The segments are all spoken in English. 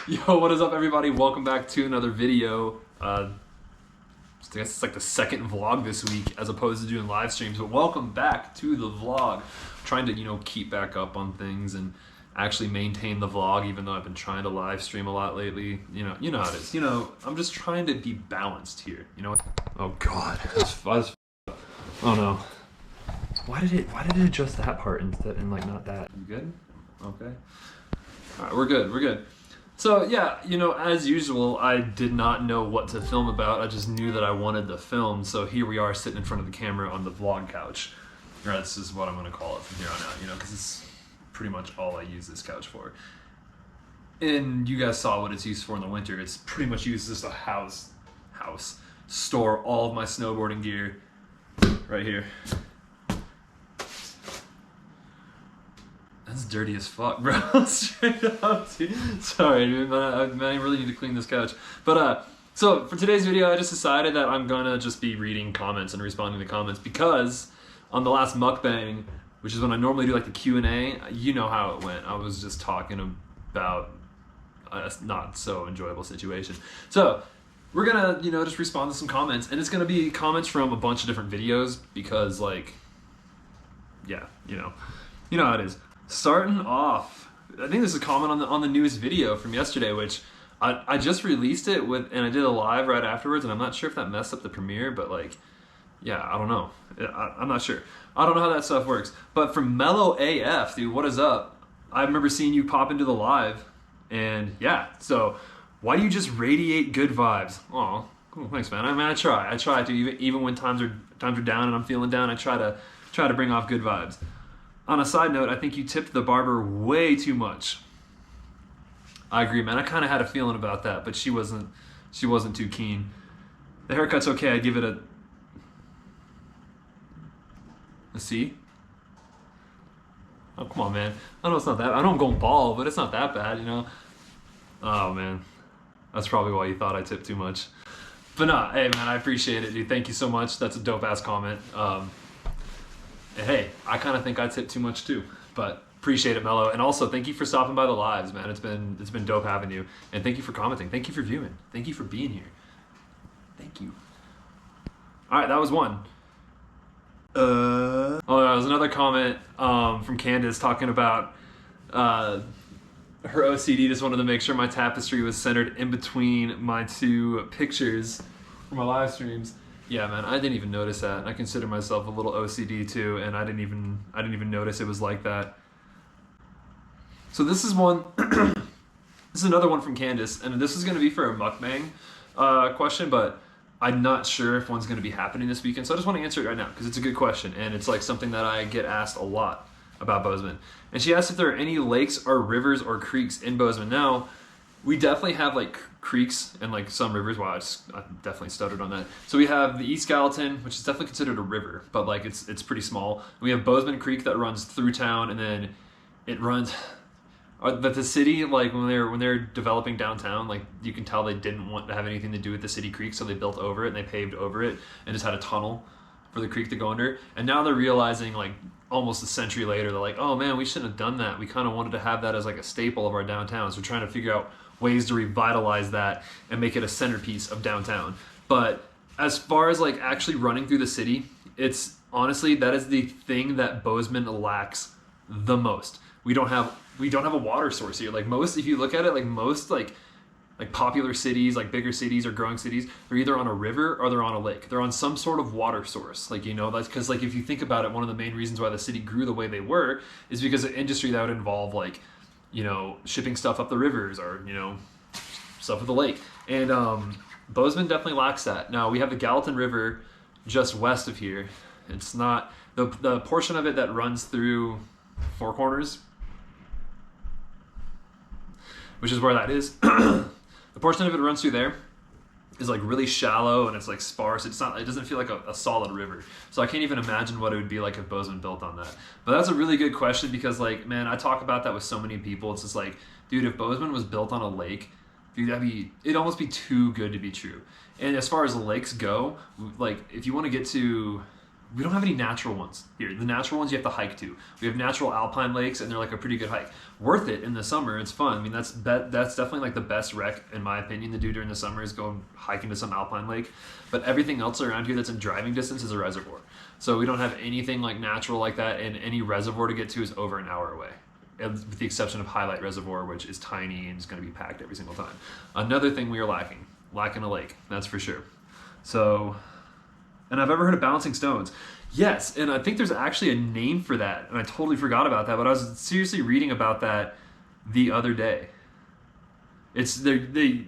Yo, what is up, everybody? Welcome back to another video. I guess it's like the second vlog this week as opposed to doing live streams, but welcome back to the vlog. I'm trying to, keep back up on things and actually maintain the vlog, even though I've been trying to live stream a lot lately. You know how it is. I'm just trying to be balanced here. Oh God. Oh no. Why did it adjust that part instead and like not that? You good? Okay. All right, we're good. So yeah, as usual, I did not know what to film about. I just knew that I wanted to film. So here we are sitting in front of the camera on the vlog couch. Or this is what I'm gonna call it from here on out, because it's pretty much all I use this couch for. And you guys saw what it's used for in the winter. It's pretty much used as a house, store all of my snowboarding gear right here. That's dirty as fuck, bro. Straight up, dude. Sorry, dude, but I really need to clean this couch. But so for today's video, I just decided that I'm gonna just be reading comments and responding to comments because on the last mukbang, which is when I normally do like the Q&A, you know how it went. I was just talking about a not so enjoyable situation. So we're gonna, just respond to some comments, and it's gonna be comments from a bunch of different videos because, like, yeah, you know how it is. Starting off, I think this is a comment on the newest video from yesterday, which I just released it with, and I did a live right afterwards, and I'm not sure if that messed up the premiere, but like, yeah, I don't know. I'm not sure. I don't know how that stuff works. But from Mellow AF, dude, what is up? I remember seeing you pop into the live, and yeah, so why do you just radiate good vibes? Oh, cool, thanks, man. I try to, even when times are down and I'm feeling down, I try to bring off good vibes. On a side note, I think you tipped the barber way too much. I agree, man. I kind of had a feeling about that, but she wasn't too keen. The haircut's okay. I'd give it a C. Oh, come on, man. I know it's not that. I know I'm going bald, but it's not that bad, Oh, man. That's probably why you thought I tipped too much. But nah, hey, man, I appreciate it, dude. Thank you so much. That's a dope-ass comment. And hey, I kind of think I tipped too much too, but appreciate it, Mello. And also, thank you for stopping by the lives, man. It's been dope having you, and thank you for commenting. Thank you for viewing. Thank you for being here. Thank you. All right, that was one. Oh, there was another comment from Candace talking about her OCD. Just wanted to make sure my tapestry was centered in between my two pictures for my live streams. Yeah, man, I didn't even notice that. I consider myself a little OCD too, and I didn't even notice it was like that. So this is one. This is another one from Candace, and this is going to be for a mukbang question, but I'm not sure if one's going to be happening this weekend. So I just want to answer it right now because it's a good question, and it's like something that I get asked a lot about Bozeman. And she asked if there are any lakes or rivers or creeks in Bozeman. Now, we definitely have like creeks and like some rivers. Wow, I definitely stuttered on that. So we have the East Gallatin, which is definitely considered a river, but like it's pretty small. We have Bozeman Creek that runs through town, and then it runs. But the city, like when they're developing downtown, like you can tell they didn't want to have anything to do with the city creek, so they built over it and they paved over it and just had a tunnel for the creek to go under. And now they're realizing, like almost a century later, they're like, oh man, we shouldn't have done that. We kind of wanted to have that as like a staple of our downtown. So we're trying to figure out ways to revitalize that and make it a centerpiece of downtown. But as far as like actually running through the city, it's honestly, that is the thing that Bozeman lacks the most. We don't have a water source here. Like most, if you look at it, like most like popular cities, like bigger cities or growing cities, they're either on a river or they're on a lake. They're on some sort of water source. Like, that's because like if you think about it, one of the main reasons why the city grew the way they were is because of industry that would involve like, shipping stuff up the rivers or, stuff with the lake. And Bozeman definitely lacks that. Now, we have the Gallatin River just west of here. It's not, the portion of it that runs through Four Corners, which is where that is. The portion of it that runs through there is like really shallow and it's like sparse. It doesn't feel like a solid river. So I can't even imagine what it would be like if Bozeman built on that. But that's a really good question because like, man, I talk about that with so many people. It's just like, dude, if Bozeman was built on a lake, dude, it'd almost be too good to be true. And as far as lakes go, like if you want to get to we don't have any natural ones here. The natural ones you have to hike to. We have natural alpine lakes, and they're like a pretty good hike. Worth it in the summer. It's fun. I mean, that's definitely like the best rec, in my opinion, to do during the summer is go hiking to some alpine lake. But everything else around here that's in driving distance is a reservoir. So we don't have anything like natural like that, and any reservoir to get to is over an hour away, with the exception of Highlight Reservoir, which is tiny and is going to be packed every single time. Another thing we are lacking a lake, that's for sure. So, and I've ever heard of balancing stones. Yes, and I think there's actually a name for that, and I totally forgot about that, but I was seriously reading about that the other day. They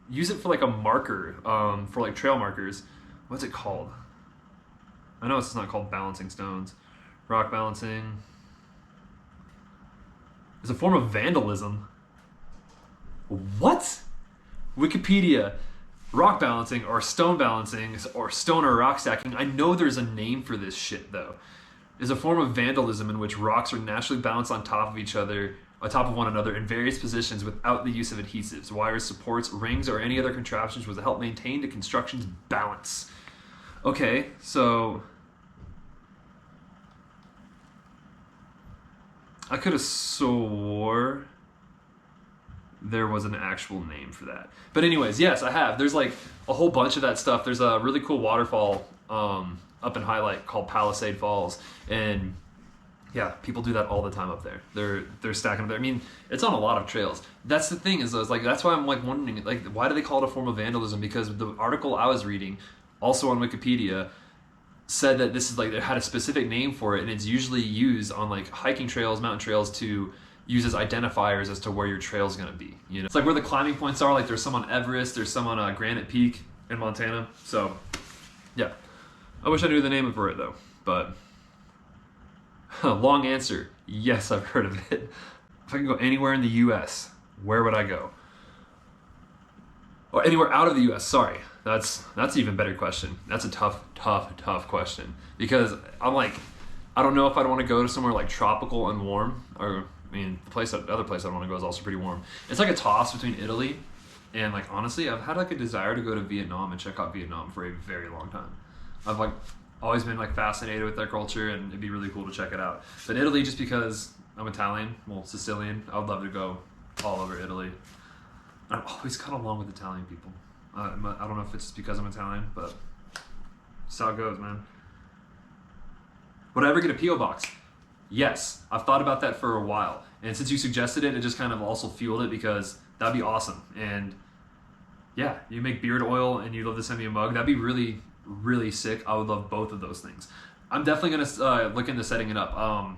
use it for like a marker, for like trail markers. What's it called? I know it's not called balancing stones. Rock balancing. It's a form of vandalism. What? Wikipedia. Rock balancing or stone balancing or stone or rock stacking. I know there's a name for this shit though. Is a form of vandalism in which rocks are naturally balanced on top of one another in various positions without the use of adhesives, wires, supports, rings, or any other contraptions which will help maintain the construction's balance. Okay, so I could have swore there was an actual name for that. But anyways, yes, I have. There's like a whole bunch of that stuff. There's a really cool waterfall up in Highlight called Palisade Falls, and yeah, people do that all the time up there. They're stacking up there. I mean, it's on a lot of trails. That's the thing is like that's why I'm like wondering like why do they call it a form of vandalism? Because the article I was reading, also on Wikipedia, said that this is like it had a specific name for it, and it's usually used on like hiking trails, mountain trails to use as identifiers as to where your trail's gonna be. You know, it's like where the climbing points are. Like there's some on Everest, there's some on Granite Peak in Montana. So, yeah, I wish I knew the name for it though. But long answer: yes, I've heard of it. If I can go anywhere in the U.S., where would I go? Or anywhere out of the U.S. Sorry, that's an even better question. That's a tough question because I'm like, I don't know if I'd want to go to somewhere like tropical and warm or. I mean, the other place I want to go is also pretty warm. It's like a toss between Italy and like honestly, I've had like a desire to go to Vietnam and check out Vietnam for a very long time. I've like always been like fascinated with their culture, and it'd be really cool to check it out. But Italy, just because I'm Italian, well Sicilian, I would love to go all over Italy. I've always got along with Italian people. I don't know if it's just because I'm Italian, but that's how it goes, man. Would I ever get a P.O. box? Yes, I've thought about that for a while. And since you suggested it, it just kind of also fueled it because that'd be awesome. And yeah, you make beard oil and you'd love to send me a mug. That'd be really, really sick. I would love both of those things. I'm definitely going to look into setting it up. I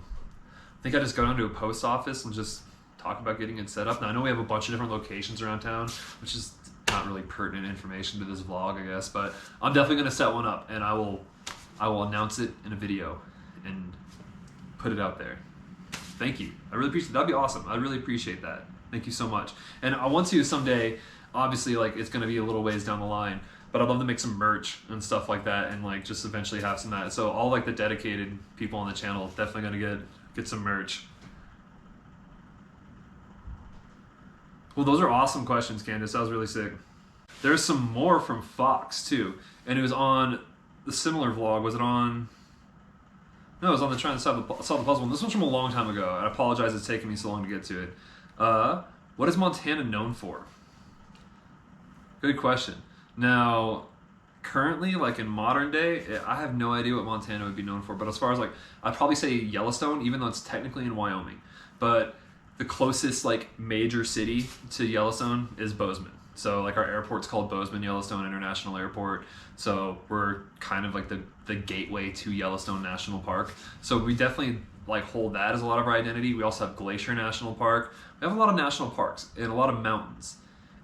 think I just go down to a post office and just talk about getting it set up. Now, I know we have a bunch of different locations around town, which is not really pertinent information to this vlog, I guess. But I'm definitely going to set one up, and I will announce it in a video and put it out there. Thank you. I really appreciate it. That'd be awesome. I really appreciate that. Thank you so much. And I want to someday, obviously, like it's going to be a little ways down the line, but I'd love to make some merch and stuff like that, and like just eventually have some of that. So all like the dedicated people on the channel definitely going to get some merch. Well, those are awesome questions, Candace. That was really sick. There's some more from Fox too, and it was on the similar vlog. Was it on? No, it was on the trying to solve the puzzle. And this one's from a long time ago. I apologize it's taken me so long to get to it. What is Montana known for? Good question. Now, currently, like in modern day, I have no idea what Montana would be known for. But as far as like, I'd probably say Yellowstone, even though it's technically in Wyoming. But the closest like major city to Yellowstone is Bozeman. So like our airport's called Bozeman Yellowstone International Airport. So we're kind of like the gateway to Yellowstone National Park. So we definitely like hold that as a lot of our identity. We also have Glacier National Park. We have a lot of national parks and a lot of mountains.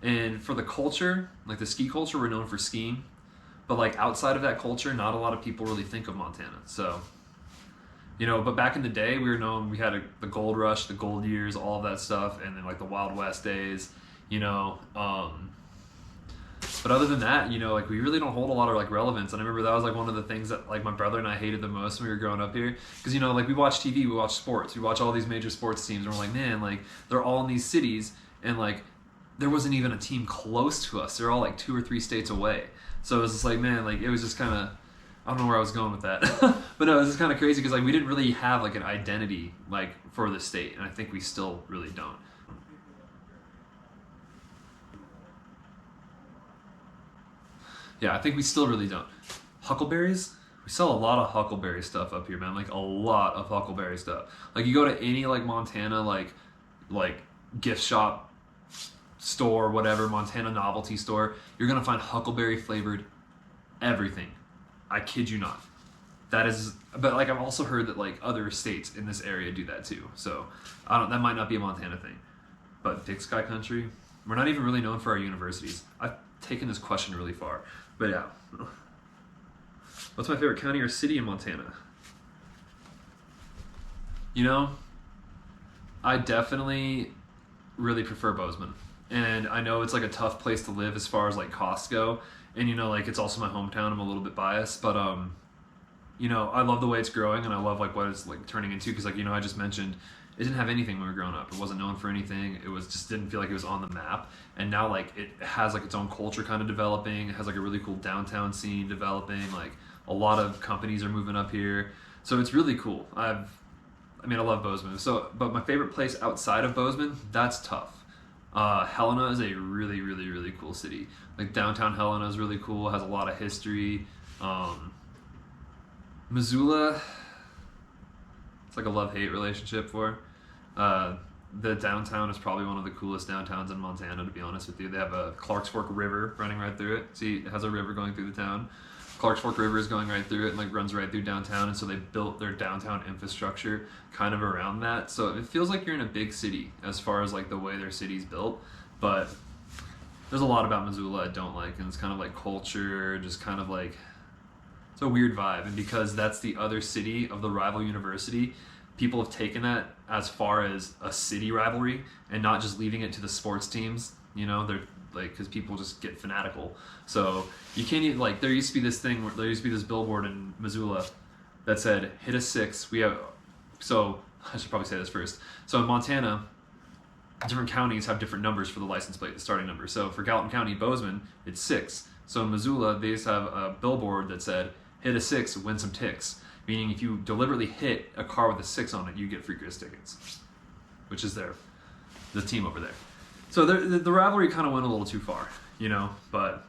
And for the culture, like the ski culture, we're known for skiing. But like outside of that culture, not a lot of people really think of Montana. So, you know, but back in the day, we were known, we had the gold rush, the gold years, all of that stuff. And then like the Wild West days, you know, but other than that, you know, like we really don't hold a lot of like relevance. And I remember that was like one of the things that like my brother and I hated the most when we were growing up here, because you know, like we watch TV, we watch sports, we watch all these major sports teams, and we're like, man, like they're all in these cities, and like there wasn't even a team close to us. They're all like 2 or 3 states away. So it was just like, man, like it was just kind of, I don't know where I was going with that. But no, this is kind of crazy because like we didn't really have like an identity like for the state, and I think we still really don't. Yeah, I think we still really don't. Huckleberries? We sell a lot of huckleberry stuff up here, man. Like a lot of huckleberry stuff. Like you go to any like Montana like gift shop store, whatever, Montana novelty store, you're gonna find huckleberry flavored everything. I kid you not. That is, but like I've also heard that like other states in this area do that too. So I don't. That might not be a Montana thing, but Big Sky Country, we're not even really known for our universities. I've taken this question really far, but yeah. What's my favorite county or city in Montana? You know, I definitely really prefer Bozeman, and I know it's like a tough place to live as far as like costs go, and you know, like it's also my hometown. I'm a little bit biased, but you know, I love the way it's growing, and I love like what it's like turning into, because like, you know, I just mentioned it didn't have anything when we were growing up. It wasn't known for anything. It was just didn't feel like it was on the map, and now like it has like its own culture kind of developing. It has like a really cool downtown scene developing. Like a lot of companies are moving up here, so it's really cool. I love Bozeman. So, but my favorite place outside of Bozeman, that's tough. Helena is a really, really, really cool city. Like downtown Helena is really cool. It has a lot of history. Missoula, it's like a love-hate relationship for. The downtown is probably one of the coolest downtowns in Montana, to be honest with you. They have a Clarks Fork River running right through it. See, it has a river going through the town. Clarks Fork River is going right through it and like runs right through downtown, and so they built their downtown infrastructure kind of around that. So it feels like you're in a big city as far as like the way their city's built, but there's a lot about Missoula I don't like, and it's kind of like culture, just kind of like, it's a weird vibe. And because that's the other city of the rival university, people have taken that as far as a city rivalry and not just leaving it to the sports teams. You know, they're like, because people just get fanatical. So you can't even, like, there used to be this billboard in Missoula that said, hit a 6. So I should probably say this first. So in Montana, different counties have different numbers for the license plate, the starting number. So for Gallatin County, Bozeman, it's 6. So in Missoula, they used to have a billboard that said, hit a 6, win some ticks. Meaning if you deliberately hit a car with a 6 on it, you get free Grizz tickets, which is the team over there. So the rivalry kind of went a little too far, you know, but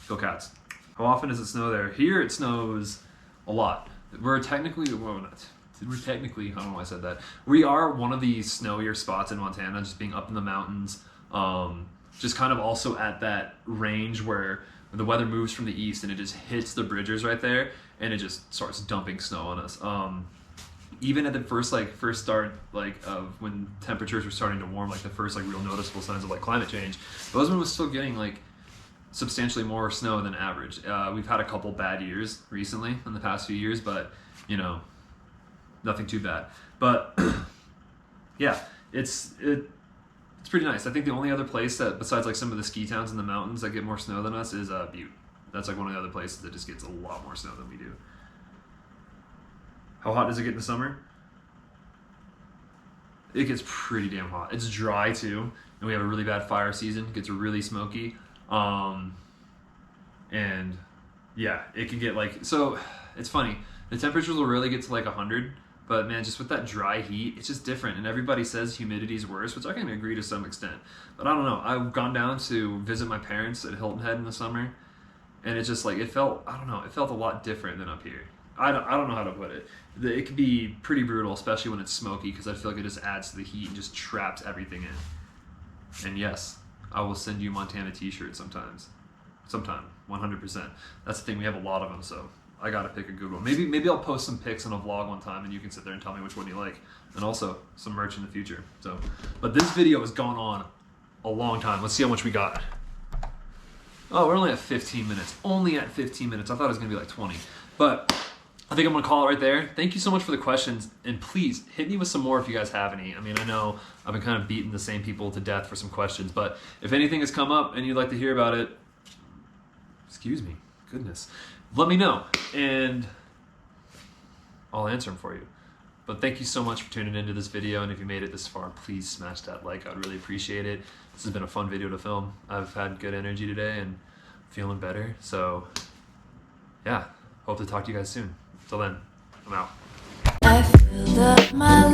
go Cats. How often does it snow there? Here it snows a lot. We're technically, I don't know why I said that. We are one of the snowier spots in Montana, just being up in the mountains, just kind of also at that range where the weather moves from the east and it just hits the bridges right there, and it just starts dumping snow on us. Even at the first start of when temperatures were starting to warm, like the first like real noticeable signs of like climate change, Bozeman was still getting like substantially more snow than average. We've had a couple bad years recently in the past few years, but you know, nothing too bad. But yeah, it's pretty nice. I think the only other place that, besides like some of the ski towns in the mountains that get more snow than us, is Butte. That's like one of the other places that just gets a lot more snow than we do. How hot does it get in the summer? It gets pretty damn hot. It's dry too, and we have a really bad fire season. It gets really smoky. And yeah, it can get like, so it's funny. The temperatures will really get to like 100, but man, just with that dry heat, it's just different. And everybody says humidity's worse, which I can agree to some extent. But I don't know. I've gone down to visit my parents at Hilton Head in the summer, and it just like, it felt a lot different than up here. I don't know how to put it. It can be pretty brutal, especially when it's smoky, because I feel like it just adds to the heat and just traps everything in. And yes, I will send you Montana t-shirts sometime, 100%. That's the thing, we have a lot of them, so I gotta pick a good one. Maybe I'll post some pics in a vlog one time, and you can sit there and tell me which one you like, and also some merch in the future. So, but this video has gone on a long time. Let's see how much we got. Oh, we're only at 15 minutes. Only at 15 minutes. I thought it was gonna be like 20, but I think I'm gonna call it right there. Thank you so much for the questions, and please hit me with some more if you guys have any. I mean, I know I've been kind of beating the same people to death for some questions, but if anything has come up and you'd like to hear about it, excuse me, goodness, let me know, and I'll answer them for you. But thank you so much for tuning into this video, and if you made it this far, please smash that like. I'd really appreciate it. This has been a fun video to film. I've had good energy today and feeling better, so yeah. hope to talk to you guys soon. Till then, I'm out. I filled up my